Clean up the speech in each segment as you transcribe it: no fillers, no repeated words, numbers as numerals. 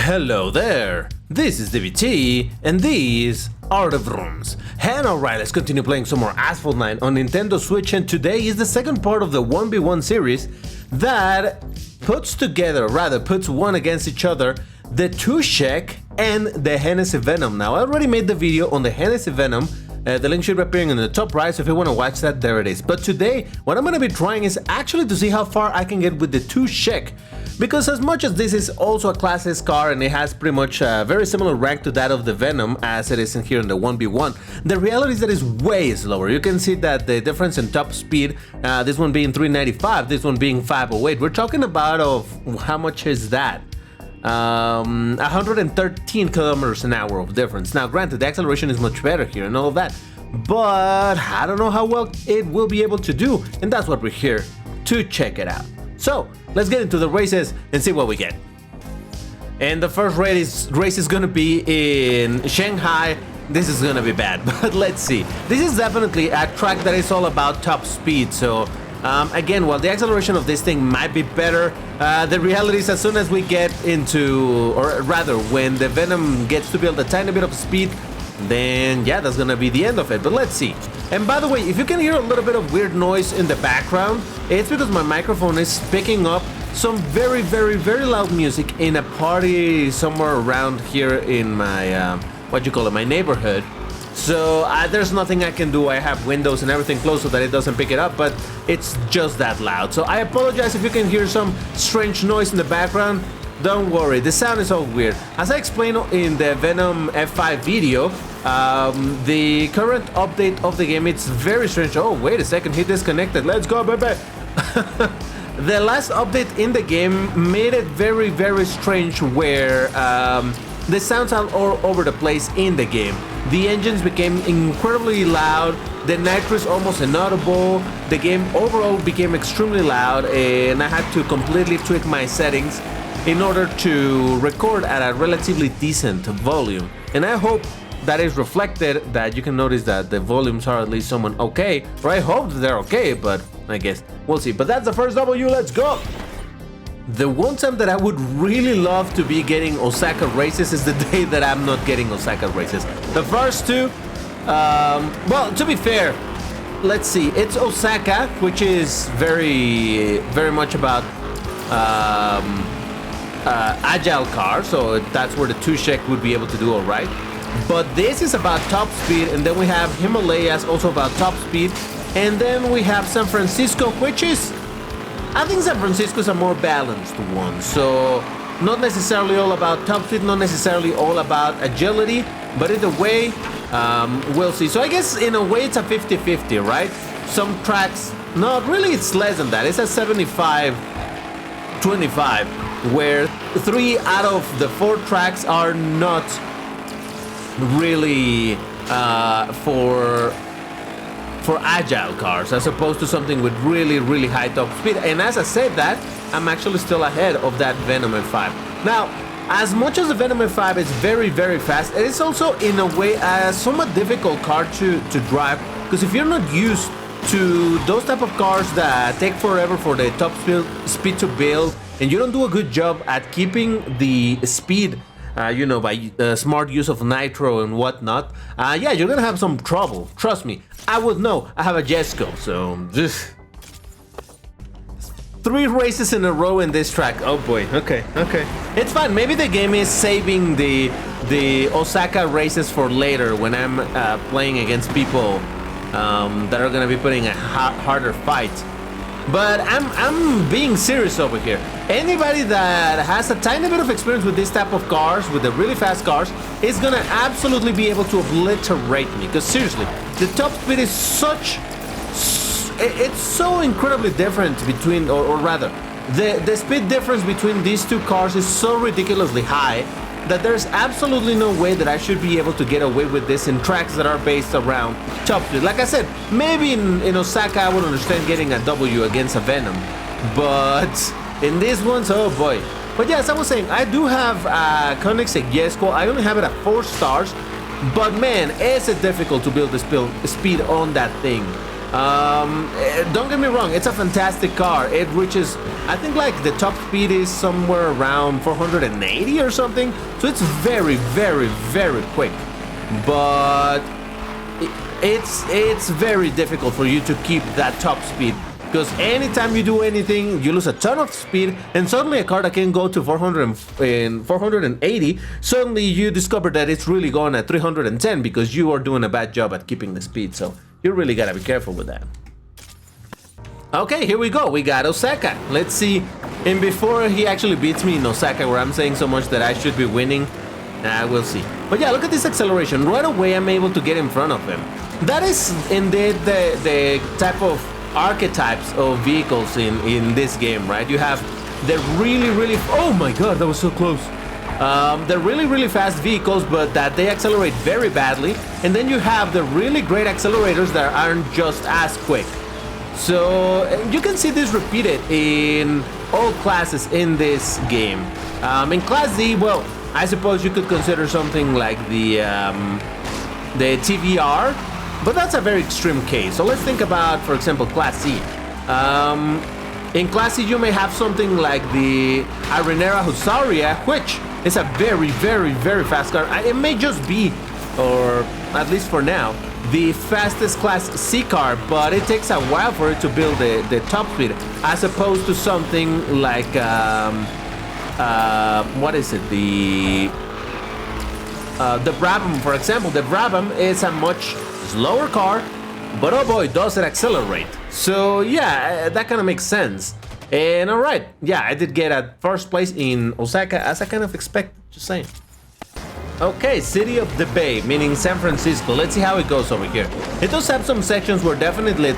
Hello there, this is DBT, and these are the vrooms. And alright, let's continue playing some more Asphalt 9 on Nintendo Switch, and today is the second part of the 1v1 series that puts one against each other, the Tushek and the Hennessy Venom. Now, I already made the video on the Hennessy Venom. The link should be appearing in the top right, so if you want to watch that, there it is. But today, what I'm going to be trying is actually to see how far I can get with the Tushek. Because as much as this is also a Class S car and it has pretty much a very similar rank to that of the Venom as it is in here in the 1v1, the reality is that it's way slower. You can see that the difference in top speed, this one being 395, this one being 508. We're talking about how much is that? 113 kilometers an hour of difference. Now granted, the acceleration is much better here and all of that, but I don't know how well it will be able to do, and that's what we're here to check it out. So let's get into the races and see what we get. And the first race is gonna be in Shanghai. This is gonna be bad, but let's see. This is definitely a track that is all about top speed, so again, while the acceleration of this thing might be better, the reality is as soon as we get into, or rather when the Venom gets to build a tiny bit of speed, then yeah, that's gonna be the end of it. But let's see. And by the way, if you can hear a little bit of weird noise in the background, it's because my microphone is picking up some very loud music in a party somewhere around here in my my neighborhood. So there's nothing I can do. I have windows and everything closed so that it doesn't pick it up, but it's just that loud. So I apologize if you can hear some strange noise in the background. Don't worry, the sound is all weird. As I explained in the Venom F5 video, the current update of the game, it's very strange. Oh, wait a second, he disconnected. Let's go, baby. The last update in the game made it very strange where the sounds are all over the place in the game. The engines became incredibly loud, the nitro is almost inaudible, the game overall became extremely loud, and I had to completely tweak my settings in order to record at a relatively decent volume. And I hope that is reflected, that you can notice that the volumes are at least somewhat okay, or I hope they're okay, but I guess we'll see. But that's the first W, let's go! The one time that I would really love to be getting Osaka races is the day that I'm not getting Osaka races. The first two, well, to be fair, let's see, it's Osaka, which is very much about agile car, so that's where the Tushek would be able to do all right. But this is about top speed, and then we have Himalayas, also about top speed, and then we have San Francisco, which is, I think San Francisco is a more balanced one, so not necessarily all about top speed, not necessarily all about agility, but either way, we'll see. So I guess in a way it's a 50-50, right? Some tracks, no, really it's less than that, it's a 75-25, where 3 out of the 4 tracks are not really for agile cars, as opposed to something with really high top speed. And as I said that, I'm actually still ahead of that Venom F5. Now, as much as the Venom F5 is very fast, it is also in a way a somewhat difficult car to drive, because if you're not used to those type of cars that take forever for the top speed to build, and you don't do a good job at keeping the speed, you know, by smart use of nitro and whatnot, yeah, you're gonna have some trouble. Trust me, I would know. I have a Jesco, so just 3 races in a row in this track. Oh boy, okay. It's fine. Maybe the game is saving the Osaka races for later when I'm playing against people that are gonna be putting a harder fight. But I'm being serious over here. Anybody that has a tiny bit of experience with this type of cars, with the really fast cars, is gonna absolutely be able to obliterate me. Because seriously, the top speed is it's so incredibly different between, or rather, the speed difference between these two cars is so ridiculously high that there's absolutely no way that I should be able to get away with this in tracks that are based around top speed. Like I said, maybe in Osaka I would understand getting a W against a Venom, but in these ones, oh boy. But yes, I was saying, I do have a Koenigsegg Jesco. I only have it at 4 stars, but man, is it difficult to build the speed on that thing. Don't get me wrong, it's a fantastic car. It reaches, I think like the top speed is somewhere around 480 or something. So it's very, very, very quick. But it's very difficult for you to keep that top speed. Because anytime you do anything, you lose a ton of speed, and suddenly a car that can go to 480, suddenly you discover that it's really going at 310 because you are doing a bad job at keeping the speed. So you really gotta be careful with that. Okay, here we go. We got Osaka. Let's see. And before he actually beats me in Osaka, where I'm saying so much that I should be winning, we'll see. But yeah, look at this acceleration. Right away, I'm able to get in front of him. That is indeed the type of archetypes of vehicles in this game, right? You have the really oh my god, that was so close. The really fast vehicles, but that they accelerate very badly, and then you have the really great accelerators that aren't just as quick. So you can see this repeated in all classes in this game. In Class Z, well, I suppose you could consider something like the TVR. But that's a very extreme case. So let's think about, for example, Class C. In Class C, you may have something like the Arenera Husaria, which is a very fast car. It may just be, or at least for now, the fastest Class C car, but it takes a while for it to build the top speed, as opposed to something like, what is it, the Brabham, for example. The Brabham is a much slower car, but oh boy, does it accelerate. So yeah, that kind of makes sense. And all right, yeah, I did get at first place in Osaka, as I kind of expected, just saying. Okay, City of the Bay, meaning San Francisco. Let's see how it goes over here. It does have some sections where definitely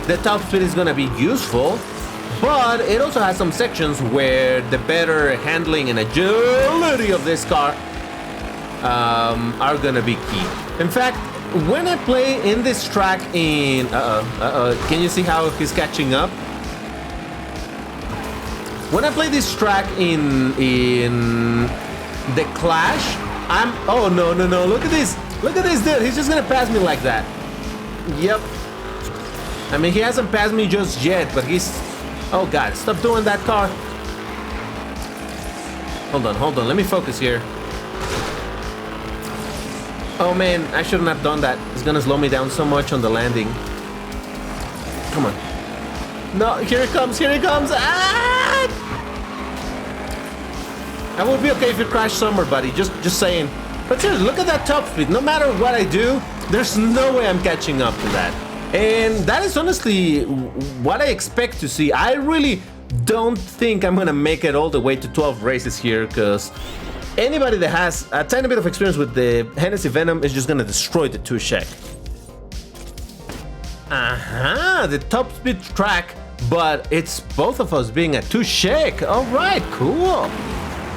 the top speed is gonna be useful, but it also has some sections where the better handling and agility of this car are gonna be key. In fact, when I play in this track in... can you see how he's catching up? When I play this track in the Clash, I'm... Oh, no, look at this. Look at this dude. He's just gonna pass me like that. Yep. I mean, he hasn't passed me just yet, but he's... Oh, God. Stop doing that, car. Hold on. Let me focus here. Oh man, I shouldn't have done that. It's gonna slow me down so much on the landing. Come on. No, here it comes. Ah! I would be okay if you crash somewhere, buddy. Just saying. But seriously, look at that top speed. No matter what I do, there's no way I'm catching up to that. And that is honestly what I expect to see. I really don't think I'm gonna make it all the way to 12 races here, because anybody that has a tiny bit of experience with the Hennessy Venom is just gonna destroy the Tushek. The top speed track, but it's both of us being a Tushek. All right, cool.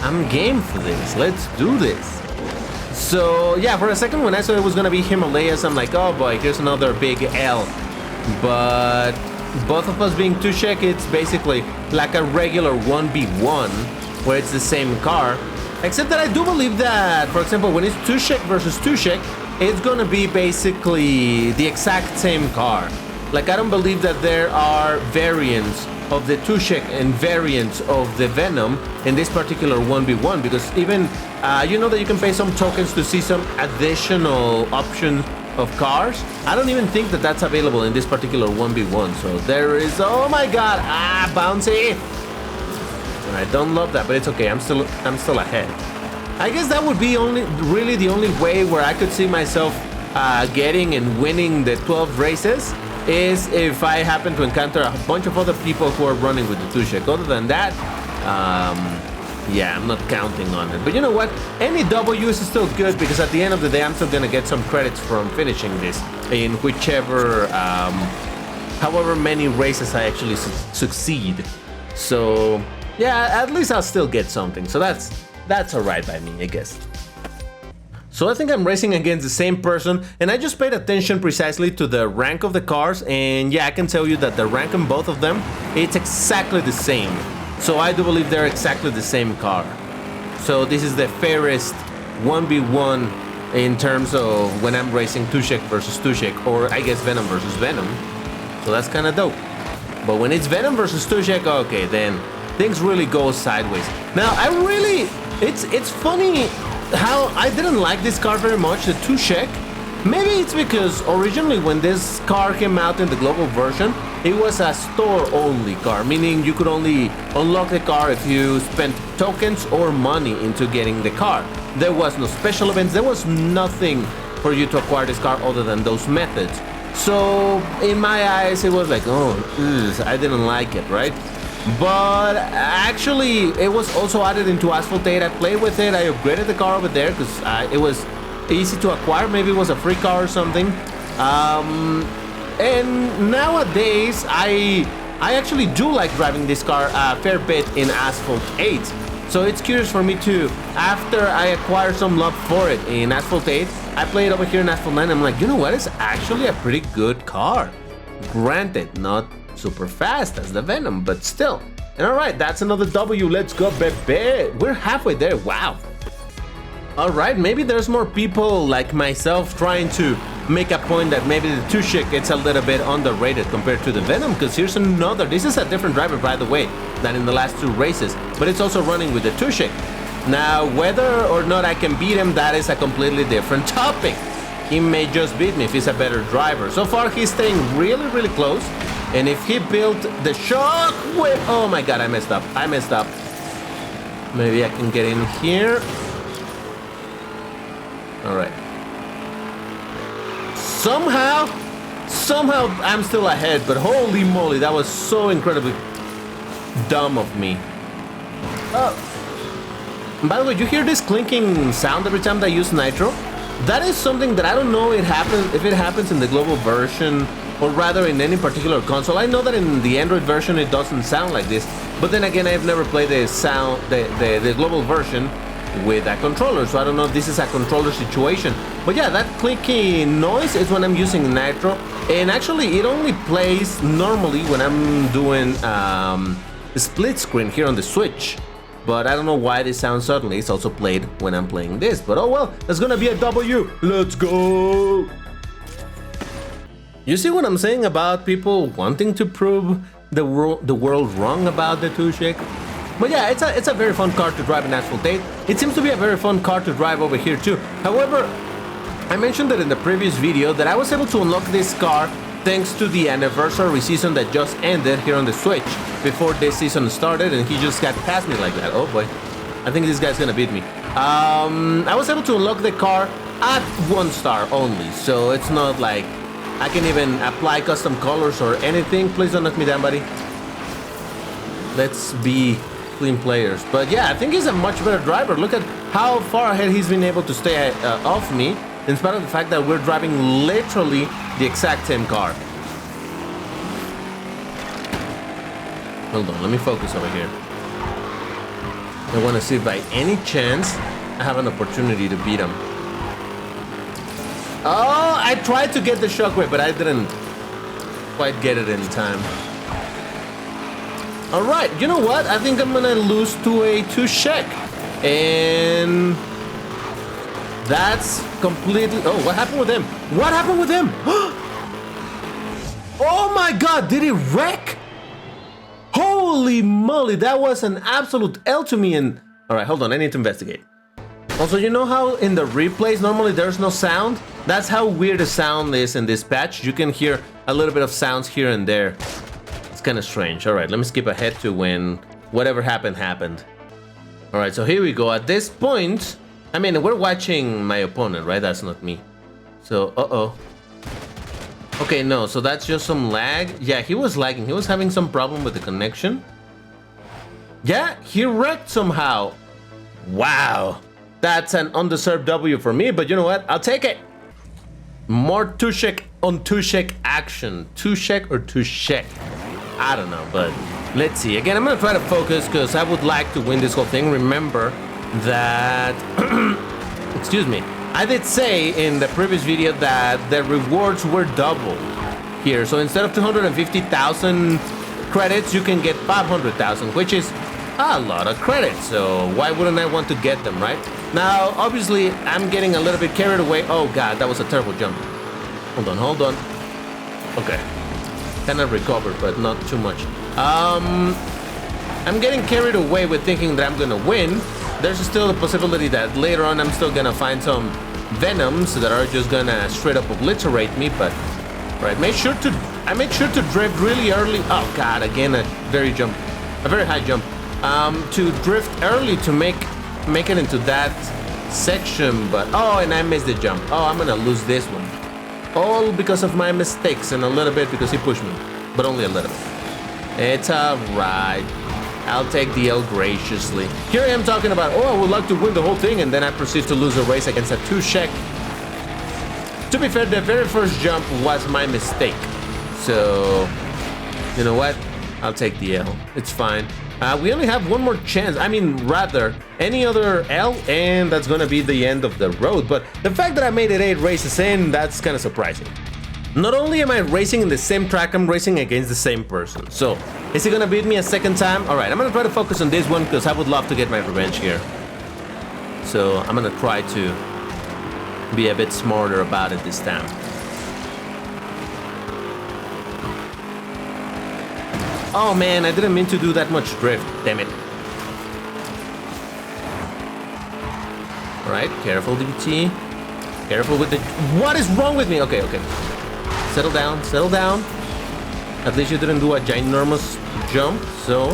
I'm game for this. Let's do this. So yeah, for a second when I saw it was gonna be Himalayas, I'm like, oh boy, here's another big L. But both of us being Tushek, it's basically like a regular 1v1 where it's the same car. Except that I do believe that, for example, when it's Tushek versus Tushek, it's gonna be basically the exact same car. Like, I don't believe that there are variants of the Tushek and variants of the Venom in this particular 1v1, because even, you know that you can pay some tokens to see some additional options of cars. I don't even think that that's available in this particular 1v1. So there is, oh my god, bouncy. I don't love that, but it's okay. I'm still ahead. I guess that would be really the only way where I could see myself getting and winning the 12 races is if I happen to encounter a bunch of other people who are running with the Tushek. Other than that, yeah, I'm not counting on it. But you know what? Any W is still good, because at the end of the day, I'm still gonna get some credits from finishing this in whichever, however many races I actually succeed. So yeah, at least I'll still get something. So that's alright by me, I guess. So I think I'm racing against the same person, and I just paid attention precisely to the rank of the cars, and yeah, I can tell you that the rank on both of them, it's exactly the same. So I do believe they're exactly the same car. So this is the fairest 1v1 in terms of when I'm racing Tushek versus Tushek, or I guess Venom versus Venom. So that's kind of dope. But when it's Venom versus Tushek, okay, then things really go sideways. Now, it's funny how I didn't like this car very much, the Tushek. Maybe it's because originally when this car came out in the global version, it was a store-only car, meaning you could only unlock the car if you spent tokens or money into getting the car. There was no special events, there was nothing for you to acquire this car other than those methods. So in my eyes, it was like, oh, I didn't like it, right? But actually, it was also added into Asphalt 8. I played with it, I upgraded the car over there because it was easy to acquire. Maybe it was a free car or something. And nowadays, I actually do like driving this car a fair bit in Asphalt 8. So it's curious for me too. After I acquire some love for it in Asphalt 8, I play it over here in Asphalt 9. I'm like, you know what? It's actually a pretty good car. Granted, not super fast as the Venom, but still. And alright, that's another W. Let's go, baby. We're halfway there. Wow. Alright, maybe there's more people like myself trying to make a point that maybe the Tushek it's a little bit underrated compared to the Venom, because here's another. This is a different driver, by the way, than in the last two races, but it's also running with the Tushek. Now, whether or not I can beat him, that is a completely different topic. He may just beat me if he's a better driver. So far, he's staying really, really close. And if he built the shockwave... Oh my god, I messed up. I messed up. Maybe I can get in here. Alright. Somehow I'm still ahead, but holy moly, that was so incredibly dumb of me. By the way, you hear this clinking sound every time that I use Nitro? That is something that I don't know if it happens in the global version, or rather in any particular console. I know that in the Android version it doesn't sound like this, but then again, I've never played the global version with a controller, so I don't know if this is a controller situation. But yeah, that clicky noise is when I'm using Nitro, and actually it only plays normally when I'm doing split screen here on the Switch. But I don't know why this sounds suddenly. It's also played when I'm playing this. But oh well, that's gonna be a W. Let's go! You see what I'm saying about people wanting to prove the world wrong about the Tushek? But yeah, it's a very fun car to drive in Asphalt 8. It seems to be a very fun car to drive over here too. However, I mentioned that in the previous video that I was able to unlock this car thanks to the anniversary season that just ended here on the Switch before this season started, and he just got past me like that. Oh boy, I think this guy's gonna beat me. I was able to unlock the car at 1 star only, so it's not like I can even apply custom colors or anything. Please don't knock me down, buddy. Let's be clean players. But yeah, I think he's a much better driver. Look at how far ahead he's been able to stay off me, in spite of the fact that we're driving literally the exact same car. Hold on, let me focus over here. I want to see if by any chance I have an opportunity to beat him. Oh, I tried to get the shockwave, but I didn't quite get it in time. Alright, you know what? I think I'm gonna lose to a Tushek. And that's completely... Oh, what happened with him? What happened with him? Oh my god, did he wreck? Holy moly, that was an absolute L to me. And alright, hold on, I need to investigate. Also, you know how in the replays normally there's no sound? That's how weird the sound is in this patch. You can hear a little bit of sounds here and there. It's kind of strange. Alright, let me skip ahead to when whatever happened. Alright, so here we go. At this point, I mean, we're watching my opponent, right? That's not me. So, uh-oh. Okay, no, so that's just some lag. Yeah, he was lagging. He was having some problem with the connection. Yeah, he wrecked somehow. Wow. That's an undeserved W for me, but you know what? I'll take it. More Tushek on Tushek action. Tushek or Tushek? I don't know, but let's see. Again, I'm gonna try to focus because I would like to win this whole thing. Remember that... Excuse me. I did say in the previous video that the rewards were double here. So instead of 250,000 credits, you can get 500,000, which is a lot of credit, so why wouldn't I want to get them, right? Now, obviously, I'm getting a little bit carried away. Oh god, that was a terrible jump. Hold on, hold on. Okay. Kind of recovered, but not too much. I'm getting carried away with thinking that I'm gonna win. There's still a possibility that later on I'm still gonna find some Venoms that are just gonna straight up obliterate me, but right, I made sure to drift really early. Oh god, again a very high jump. To drift early to make it into that section, but oh, and I missed the jump. Oh, I'm gonna lose this one. All because of my mistakes and a little bit because he pushed me, but only a little bit. It's alright. I'll take the L graciously. Here I am talking about, oh, I would like to win the whole thing, and then I proceed to lose a race against a Tushek. To be fair, the very first jump was my mistake. So, you know what? I'll take the L. It's fine. We only have one more chance. I mean, rather, any other L, and that's gonna be the end of the road. But the fact that I made it 8 races in, that's kind of surprising. Not only am I racing in the same track, I'm racing against the same person. So, is he gonna beat me a second time? Alright, I'm gonna try to focus on this one because I would love to get my revenge here. So, I'm gonna try to be a bit smarter about it this time. Oh man, I didn't mean to do that much drift, damn it. Alright, careful DBT. Careful with the... What is wrong with me? Okay, okay. Settle down, settle down. At least you didn't do a ginormous jump, so...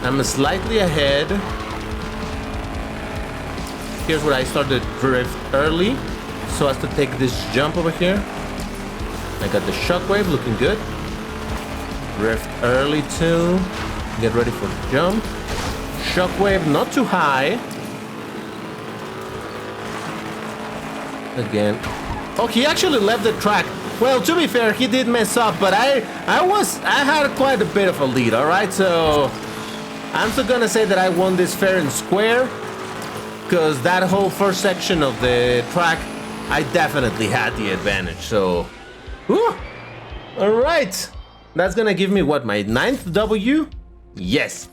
I'm slightly ahead. Here's where I started to drift early, so as to take this jump over here. I got the shockwave looking good. Drift early too. Get ready for the jump. Shockwave not too high. Again. Oh, he actually left the track. Well, to be fair, he did mess up, but I had quite a bit of a lead, alright? So I'm still gonna say that I won this fair and square, because that whole first section of the track, I definitely had the advantage, so... Whew. All right, that's gonna give me what, my 9th W? Yes.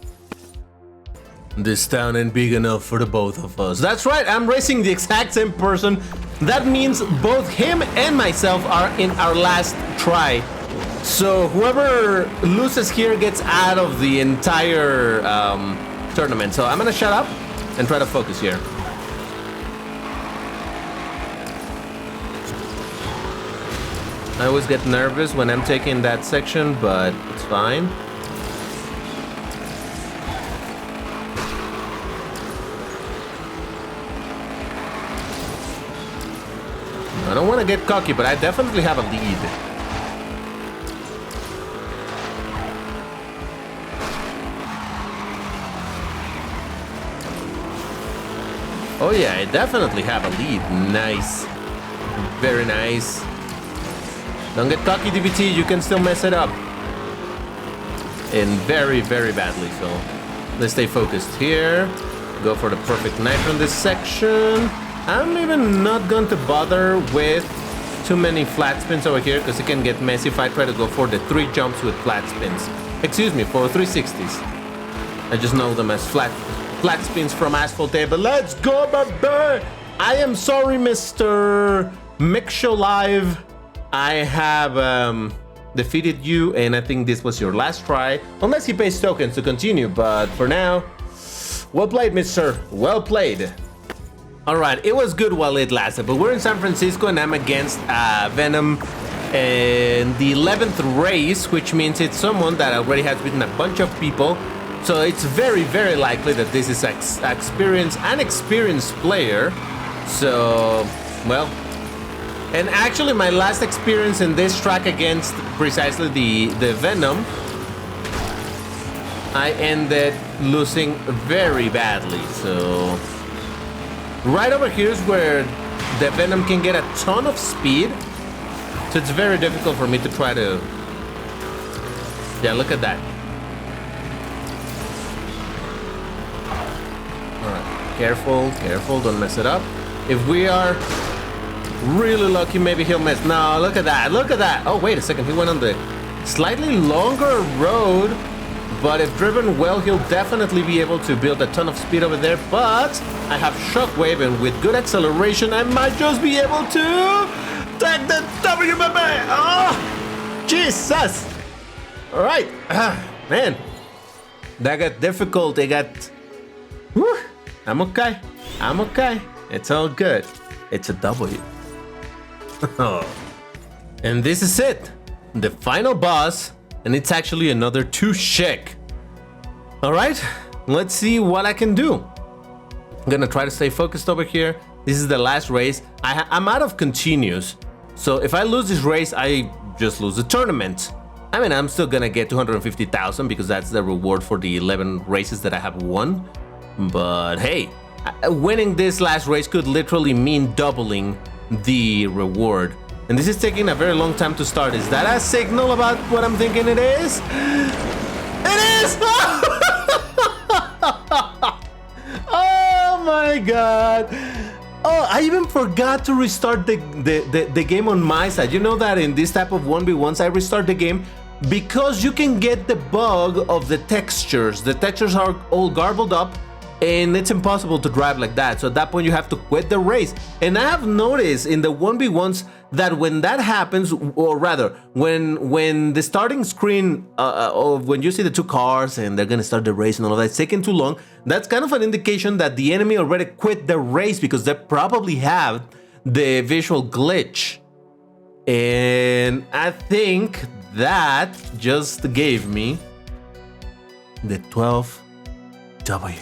This town ain't big enough for the both of us. That's right, I'm racing the exact same person. That means both him and myself are in our last try. So whoever loses here gets out of the entire tournament. So I'm gonna shut up and try to focus here. I always get nervous when I'm taking that section, but it's fine. I don't want to get cocky, but I definitely have a lead. Oh yeah, I definitely have a lead. Nice. Very nice. Don't get cocky, DBT, you can still mess it up. And very, very badly, so let's stay focused here. Go for the perfect knife on this section. I'm even not going to bother with too many flat spins over here because it can get messy if I try to go for the 3 jumps with flat spins. Excuse me, for 360s. I just know them as flat spins from Asphalt Table. Let's go, baby! I am sorry, Mr. Mixshow Live. I have defeated you, and I think this was your last try. Unless he pays tokens to continue, but for now, well played, mister. Well played. Alright, it was good while it lasted, but we're in San Francisco and I'm against Venom in the 11th race, which means it's someone that already has beaten a bunch of people. So it's very, very likely that this is an experienced player. So, well... And actually, my last experience in this track against precisely the Venom, I ended losing very badly, so... Right over here is where the Venom can get a ton of speed, so it's very difficult for me to try to... Yeah, look at that. Alright, careful, careful, don't mess it up. If we are... really lucky, maybe he'll miss. No, look at that, look at that. Oh, wait a second, he went on the Slightly longer road, but if driven well, he'll definitely be able to build a ton of speed over there. But I have Shockwave, and with good acceleration, I might just be able to take the W, baby! Oh, Jesus! All right, man, that got difficult. It got. Whew. I'm okay. I'm okay. It's all good. It's a W. And this is it, the final boss, and it's actually another Tushek. All right, let's see what I can do. I'm gonna try to stay focused over here. This is the last race. I'm out of continues, so if I lose this race, I just lose the tournament. I mean, I'm still gonna get 250,000 because that's the reward for the 11 races that I have won. But hey, winning this last race could literally mean doubling the reward. And this is taking a very long time to start. Is that a signal about what I'm thinking it is? It is! Oh my god! Oh, I even forgot to restart the game on my side. You know that in this type of 1v1s, I restart the game because you can get the bug of the textures. The textures are all garbled up, and it's impossible to drive like that. So at that point, you have to quit the race. And I have noticed in the 1v1s that when that happens, or rather, when the starting screen of when you see the two cars and they're gonna start the race and all of that, it's taking too long, that's kind of an indication that the enemy already quit the race because they probably have the visual glitch. And I think that just gave me the 12W.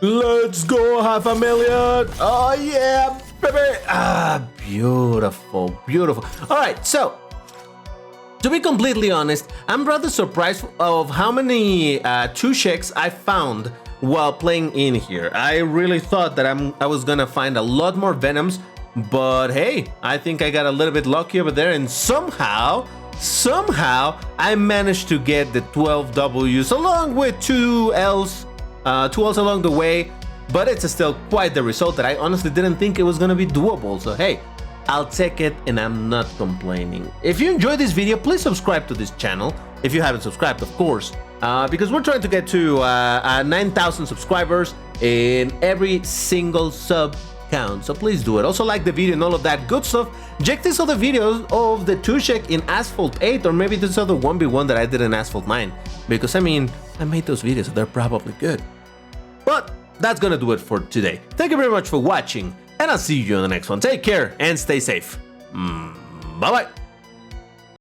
Let's go, 500,000. Oh yeah, baby. Ah, beautiful, beautiful. All right, so to be completely honest, I'm rather surprised of how many Tusheks I found while playing in here. I really thought that I was gonna find a lot more Venoms, but hey, I think I got a little bit lucky over there, and somehow I managed to get the 12 Ws along with 2 Ls along the way, but it's still quite the result that I honestly didn't think it was gonna be doable. So hey, I'll take it and I'm not complaining. If you enjoyed this video, please subscribe to this channel if you haven't subscribed, of course, because we're trying to get to 9,000 subscribers and every single sub counts, so please do it. Also like the video and all of that good stuff. Check these other videos of the Tushek in Asphalt 8, or maybe this other 1v1 that I did in Asphalt 9, because I mean, I made those videos, so they're probably good. But that's gonna do it for today. Thank you very much for watching, and I'll see you in the next one. Take care and stay safe. Bye-bye.